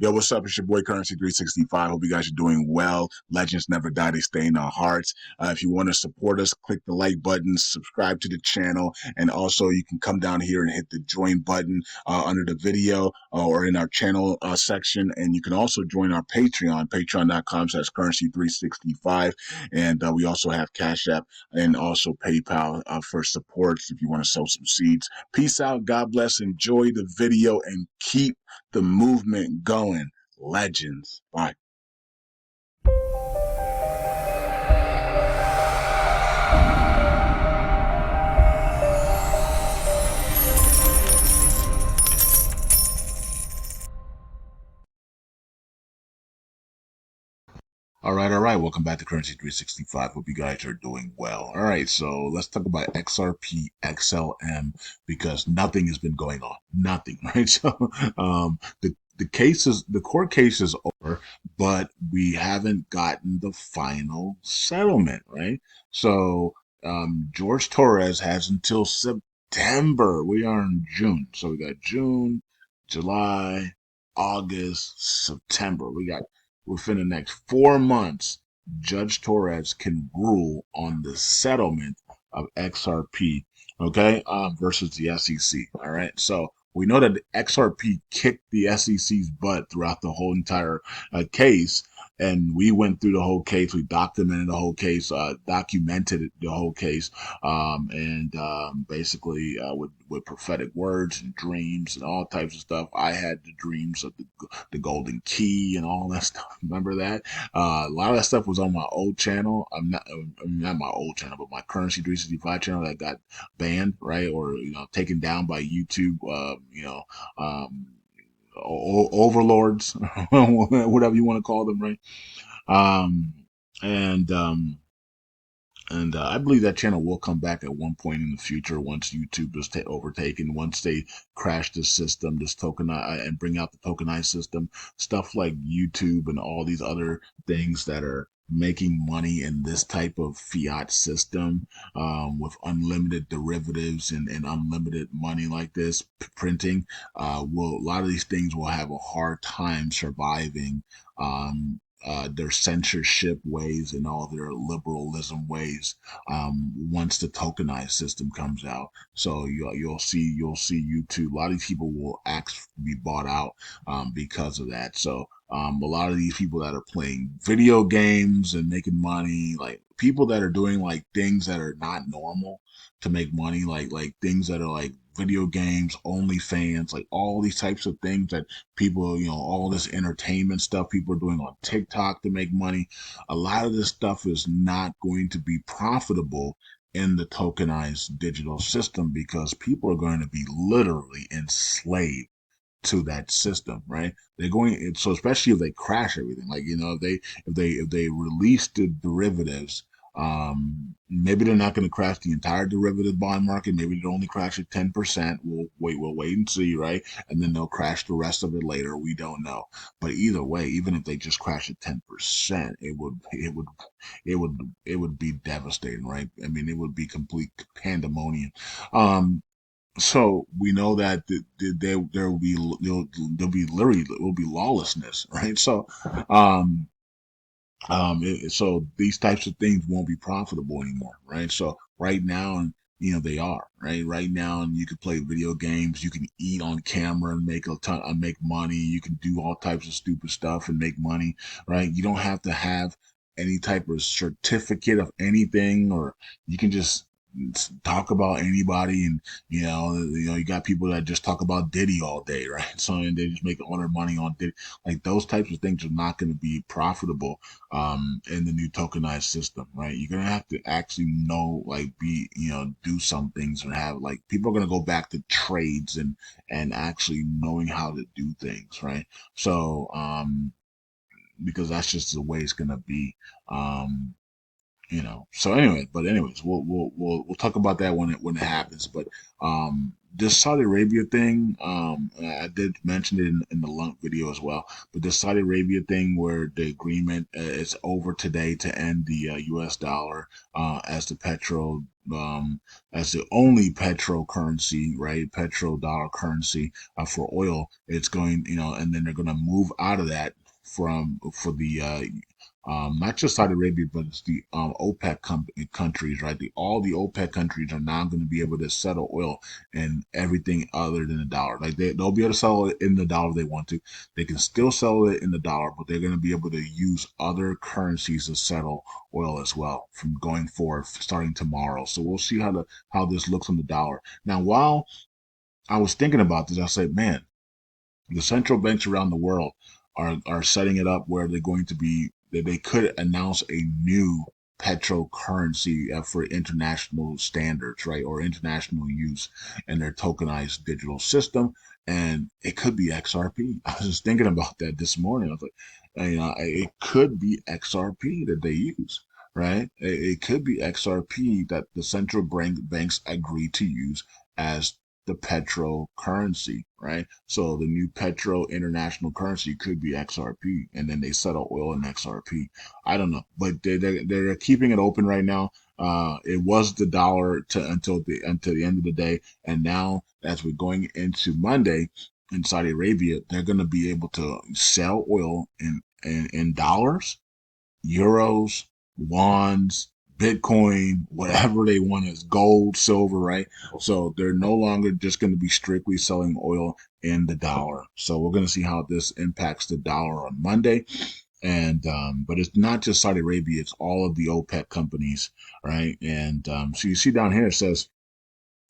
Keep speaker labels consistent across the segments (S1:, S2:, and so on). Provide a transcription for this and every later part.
S1: Yo, what's up? It's your boy Currency 365. Hope you guys are doing well. Legends never die, they stay in our hearts. If you want to support us, click the like button, subscribe to the channel, and also you can come down here and hit the join button under the video or in our channel section. And you can also join our Patreon, patreon.com/currency365. And we also have Cash App and also PayPal for supports if you want to sow some seeds. Peace out. God bless. Enjoy the video and keep the movement going. Legends. Bye. All right. Welcome back to Currency 365. Hope you guys are doing well. All right, so let's talk about XRP, XLM, because nothing has been going on. Nothing, right? So the court case is over, but we haven't gotten the final settlement, right? So George Torres has until September. We are in June. So we got June, July, August, September. Within the next 4 months, Judge Torres can rule on the settlement of XRP, okay, versus the SEC. All right. So we know that the XRP kicked the SEC's butt throughout the whole entire case. And we went through the whole case. We documented the whole case, documented the whole case, and basically with prophetic words and dreams and all types of stuff. I had the dreams of the golden key and all that stuff. Remember that? A lot of that stuff was on my old channel. Not my old channel, but my Currency 365 channel that got banned, right, or taken down by YouTube. Overlords, whatever you want to call them, right? Um, and I believe that channel will come back at one point in the future once YouTube is overtaken, once they crash the system, this token and bring out the tokenized system, stuff like YouTube and all these other things that are making money in this type of fiat system with unlimited derivatives and unlimited money like this printing. A lot of these things will have a hard time surviving. Their censorship ways and all their liberalism ways once the tokenized system comes out. So you'll see YouTube. A lot of these people will be bought out because of that. So a lot of these people that are playing video games and making money, like people that are doing like things that are not normal to make money, like things that are like video games, OnlyFans, like all these types of things that people, all this entertainment stuff people are doing on TikTok to make money. A lot of this stuff is not going to be profitable in the tokenized digital system because people are going to be literally enslaved to that system, right? They're going so especially if they crash everything, like if they release the derivatives, maybe they're not going to crash the entire derivative bond market. Maybe they'll only crash it 10%. We'll wait and see, right? And then they'll crash the rest of it later. We don't know. But either way, even if they just crash it 10%, it would be devastating, right? I mean, it would be complete pandemonium. So we know that there will be there'll be literally it will be lawlessness, right? So um so these types of things won't be profitable anymore, right? So right now, they are right now, and you can play video games, you can eat on camera and make a ton, make money. You can do all types of stupid stuff and make money, right? You don't have to have any type of certificate of anything, or you can just talk about anybody, and you got people that just talk about Diddy all day, right? So and they just make all their money on Diddy. Like those types of things are not going to be profitable in the new tokenized system, right? You're gonna have to actually know, like, do some things and have like people are gonna go back to trades and actually knowing how to do things, right? So because that's just the way it's gonna be. Um, So anyway, we'll talk about that when it happens. But this Saudi Arabia thing, I did mention it in the lunk video as well. But this Saudi Arabia thing, where the agreement is over today to end the U.S. dollar as the as the only petro currency, right? Petro dollar currency for oil. It's going, and then they're going to move out of that for the not just Saudi Arabia, but it's the OPEC countries, right? All the OPEC countries are now going to be able to settle oil in everything other than the dollar. Like they'll be able to sell it in the dollar if they want to. They can still sell it in the dollar, but they're going to be able to use other currencies to settle oil as well from going forward, starting tomorrow. So we'll see how this looks on the dollar. Now, while I was thinking about this, I said, man, the central banks around the world are setting it up where they're going to be that they could announce a new petro currency for international standards, right, or international use in their tokenized digital system, and it could be XRP. I was just thinking about that this morning. I was like, it could be XRP that they use. Right, it could be XRP that the central banks agree to use as the petro currency, right? So the new petro international currency could be XRP, and then they settle oil in XRP. I don't know, but they're keeping it open right now. It was the dollar until the end of the day, and now as we're going into Monday in Saudi Arabia, they're going to be able to sell oil in dollars, euros, wands, Bitcoin, whatever they want is gold, silver, right? So they're no longer just going to be strictly selling oil in the dollar. So we're going to see how this impacts the dollar on Monday. And but it's not just Saudi Arabia; it's all of the OPEC companies, right? And so you see down here it says,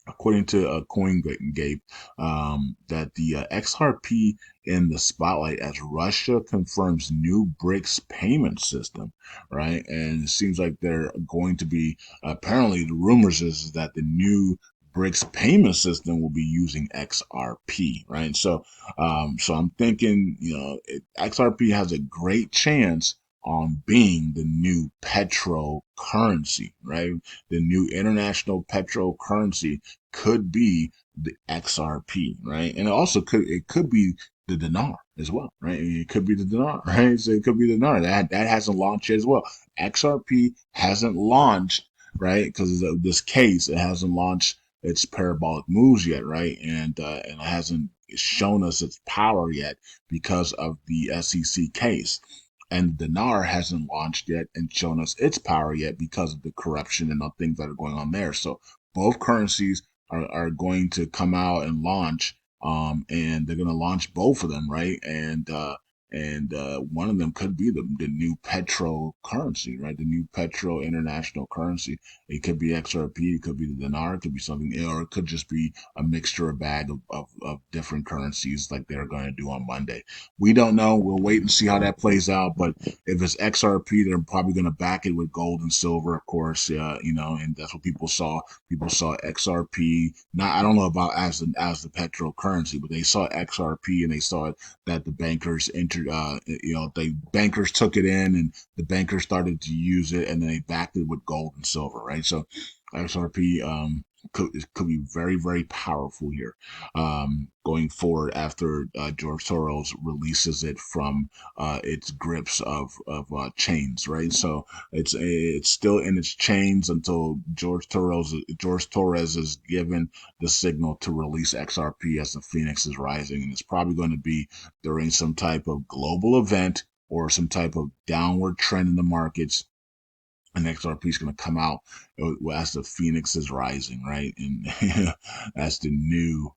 S1: according to CoinGate, that the XRP in the spotlight as Russia confirms new BRICS payment system, right? And it seems like they're going to be, apparently, the rumors is that the new BRICS payment system will be using XRP, right? So I'm thinking, XRP has a great chance on being the new petro currency, right? The new international petro currency could be the XRP, right? And it could be the dinar as well, right? It could be the dinar, right? So it could be the dinar that hasn't launched yet as well. XRP hasn't launched, right? Because of this case, it hasn't launched its parabolic moves yet, right? And it hasn't shown us its power yet because of the SEC case. And the dinar hasn't launched yet and shown us its power yet because of the corruption and the things that are going on there. So both currencies are going to come out and launch, and they're going to launch both of them, right? And one of them could be the new petro currency, right? The new petro international currency. It could be XRP, it could be the dinar, it could be something, or it could just be a mixture, a bag of different currencies like they're going to do on Monday. We don't know. We'll wait and see how that plays out. But if it's XRP, they're probably going to back it with gold and silver, of course. And that's what people saw. People saw XRP. Not, I don't know about as the petro currency, but they saw XRP and they saw that the bankers entered. The bankers took it in, and the bankers started to use it, and then they backed it with gold and silver, right? So XRP could be very, very powerful here, going forward after George Soros releases it from its grips of chains, right? So it's still in its chains until George Torres is given the signal to release XRP as the Phoenix is rising, and it's probably going to be during some type of global event or some type of downward trend in the markets, and XRP is going to come out as the Phoenix is rising, right? And as the new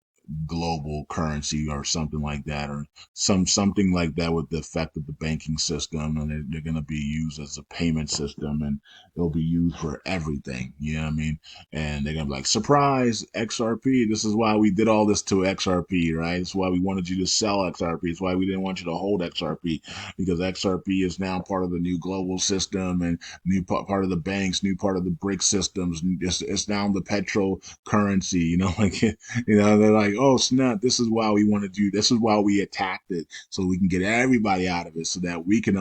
S1: global currency or something like that, or something like that with the effect of the banking system, and they're going to be used as a payment system, and it'll be used for everything. You know what I mean? And they're going to be like, surprise, XRP. This is why we did all this to XRP, right? It's why we wanted you to sell XRP. It's why we didn't want you to hold XRP, because XRP is now part of the new global system, and new part of the banks, new part of the BRIC systems. It's now the petro currency, they're like, oh snap, this is why we want to do, this is why we attacked it, so we can get everybody out of it, so that we can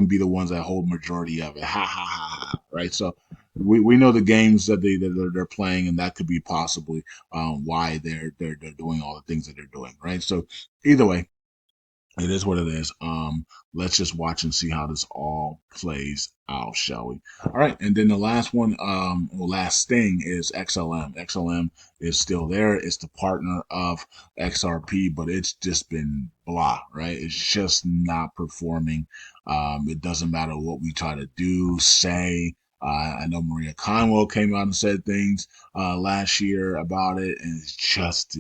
S1: be the ones that hold majority of it. Ha ha ha ha. Right. So we know the games that they're playing, and that could be possibly why they're doing all the things that they're doing. Right. So either way, It is what it is. Let's just watch and see how this all plays out, shall we? All right, and then the last one, last thing is XLM. XLM is still there. It's the partner of XRP, but it's just been blah, right? It's just not performing. It doesn't matter what we try to do, say. I know Maria Conwell came out and said things last year about it, and it just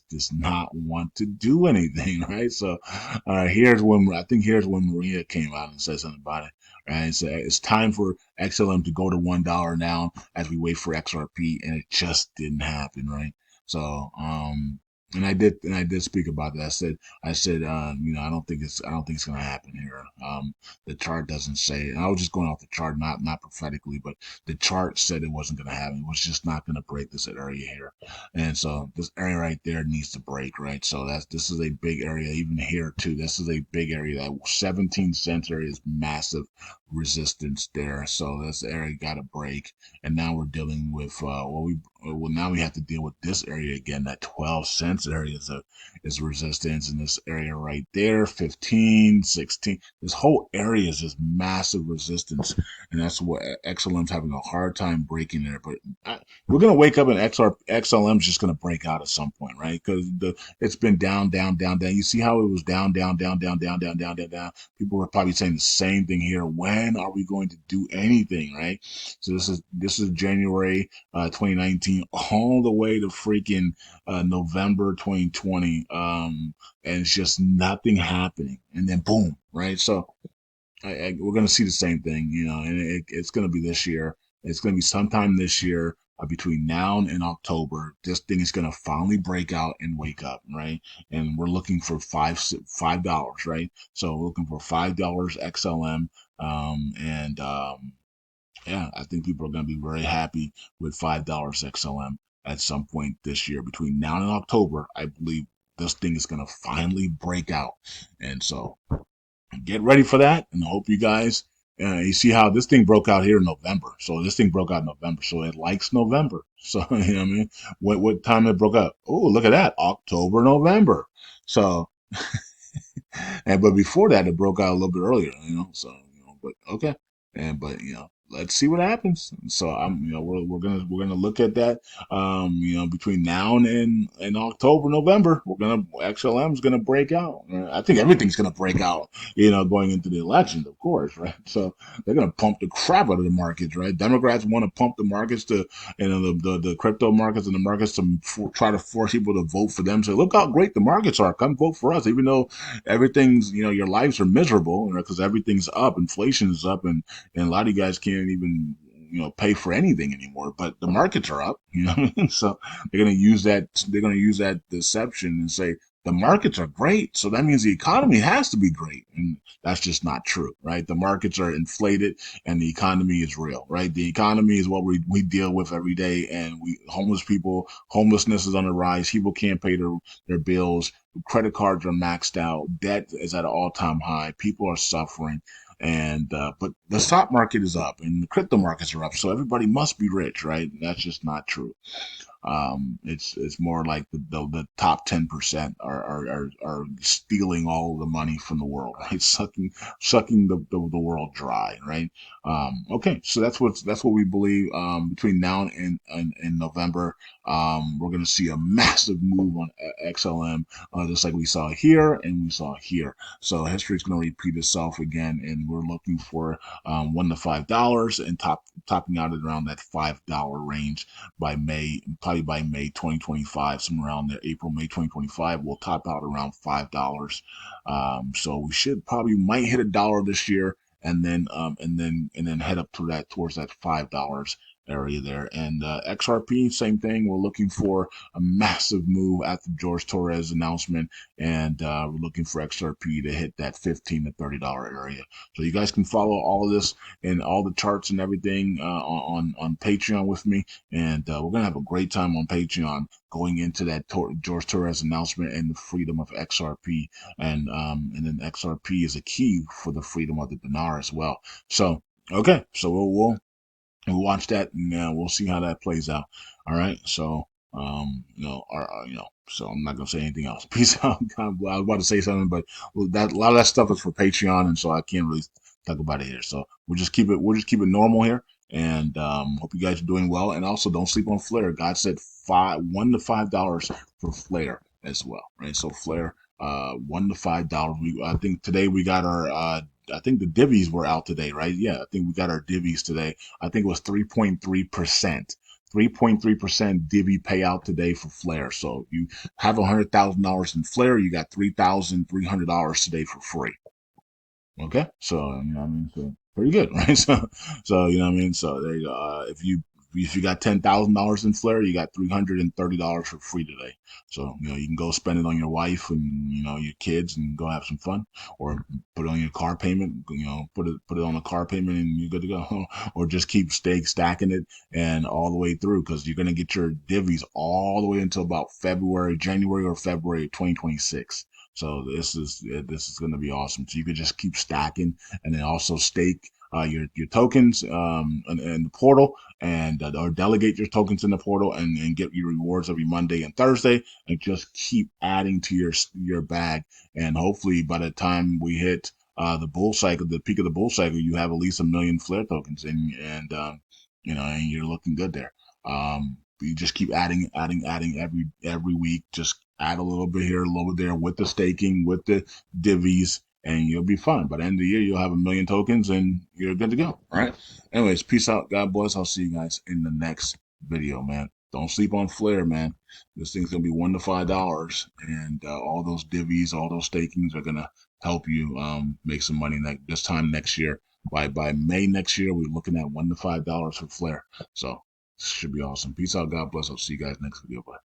S1: does not want to do anything, right? So here's when Maria came out and said something about it. Right, so it's time for XLM to go to $1 now as we wait for XRP, and it just didn't happen, right? So, and I did speak about that. I said, I don't think it's gonna happen here. The chart doesn't say, and I was just going off the chart, not prophetically, but the chart said it wasn't gonna happen. It was just not gonna break this area here, and so this area right there needs to break, right? So this is a big area, even here too. This is a big area. That 17 cents area is massive resistance there. So this area got to break, and now we're dealing with now we have to deal with this area again. That 12 cents area is resistance, and this area right there, 15, 16. This whole area is just massive resistance, and that's what XLM's having a hard time breaking there. But we're gonna wake up and XLM's just gonna break out at some point, right? Because it's been down, down, down, down. You see how it was down, down, down, down, down, down, down, down, down. People were probably saying the same thing here. When are we going to do anything, right? So this is January 2019 all the way to freaking November 2020, and it's just nothing happening, and then boom, right? So we're going to see the same thing, and it's going to be this year. It's going to be sometime this year. Between now and October, this thing is going to finally break out and wake up, right? And we're looking for $5, right? So we're looking for $5 XLM, and yeah, I think people are going to be very happy with $5 XLM at some point this year. Between now and October, I believe this thing is going to finally break out, and so get ready for that. And I hope you guys, you see how this thing broke out here in November. So this thing broke out in November. So it likes November. So, you know what I mean? What time it broke out? Oh, look at that. October, November. So, but before that, it broke out a little bit earlier, so, but okay. But, let's see what happens. So we're gonna look at that, between now and October, November, XLM is gonna break out. I think everything's gonna break out, going into the election, of course, right? So they're gonna pump the crap out of the markets, right? Democrats want to pump the markets to, the crypto markets and the markets to try to force people to vote for them. So look how great the markets are. Come vote for us, even though everything's, your lives are miserable, because everything's up, inflation is up, and a lot of you guys can't even, pay for anything anymore. But the markets are up, so they're gonna use that deception and say the markets are great, so that means the economy has to be great, and that's just not true, right? The markets are inflated, and the economy is real, right? The economy is what we deal with every day, and homelessness is on the rise. People can't pay their bills. Credit cards are maxed out. Debt is at an all-time high. People are suffering. And but the stock market is up and the crypto markets are up, so everybody must be rich, right? That's just not true. It's more like the top 10% are stealing all of the money from the world, right? Sucking the world dry, right? Okay, so that's what we believe. Between now and November, we're going to see a massive move on XLM, just like we saw here and we saw here. So history is going to repeat itself again, and we're looking for $1 to $5 and topping out at around that $5 range by May, probably by May 2025, somewhere around there, April, May 2025, we'll top out around $5. So we might hit $1 this year, and then head up to towards that $5 area there. And XRP, same thing. We're looking for a massive move after George Torres announcement, and we're looking for XRP to hit that $15 to $30 area. So you guys can follow all of this and all the charts and everything on Patreon with me, and we're gonna have a great time on Patreon going into that George Torres announcement and the freedom of XRP, and then XRP is a key for the freedom of the dinar as well. So okay, so we'll watch that, and we'll see how that plays out. All right, so So I'm not gonna say anything else. Peace out. God bless. I was about to say something, but that a lot of that stuff is for Patreon, and so I can't really talk about it here. So we'll just keep it normal here, and hope you guys are doing well. And also, don't sleep on Flare. God said $1 to $5 for Flare as well, right? So Flare, $1 to $5. I think today we got our. I think the divvies were out today, right? Yeah, I think we got our divvies today. I think it was 3.3%. 3.3% divvy payout today for Flare. So you have $100,000 in Flare, you got $3,300 today for free. Okay, so you know what I mean, so pretty good, right? So you know what I mean. So there you go. If you got $10,000 in Flare, you got $330 for free today. So you know you can go spend it on your wife and your kids and go have some fun, or put it on your car payment. Put it on a car payment and you're good to go. Or just keep stacking it and all the way through, because you're gonna get your divvies all the way until about January or February 2026. So this is going to be awesome. So you could just keep stacking, and then also stake your tokens in the portal, and or delegate your tokens in the portal, and get your rewards every Monday and Thursday, and just keep adding to your bag. And hopefully by the time we hit the bull cycle, the peak of the bull cycle, you have at least 1 million Flare tokens, and you're looking good there. You just keep adding every week. Just add a little bit here, a little bit there, with the staking, with the divvies, and you'll be fine. By the end of the year, you'll have 1 million tokens, and you're good to go. All right. Anyways, peace out. God bless. I'll see you guys in the next video, man. Don't sleep on Flare, man. This thing's gonna be $1 to $5, and all those divvies, all those stakings are gonna help you make some money this time next year. By May next year, we're looking at $1 to $5 for Flare. So should be awesome. Peace out. God bless. I'll see you guys next video. Bye.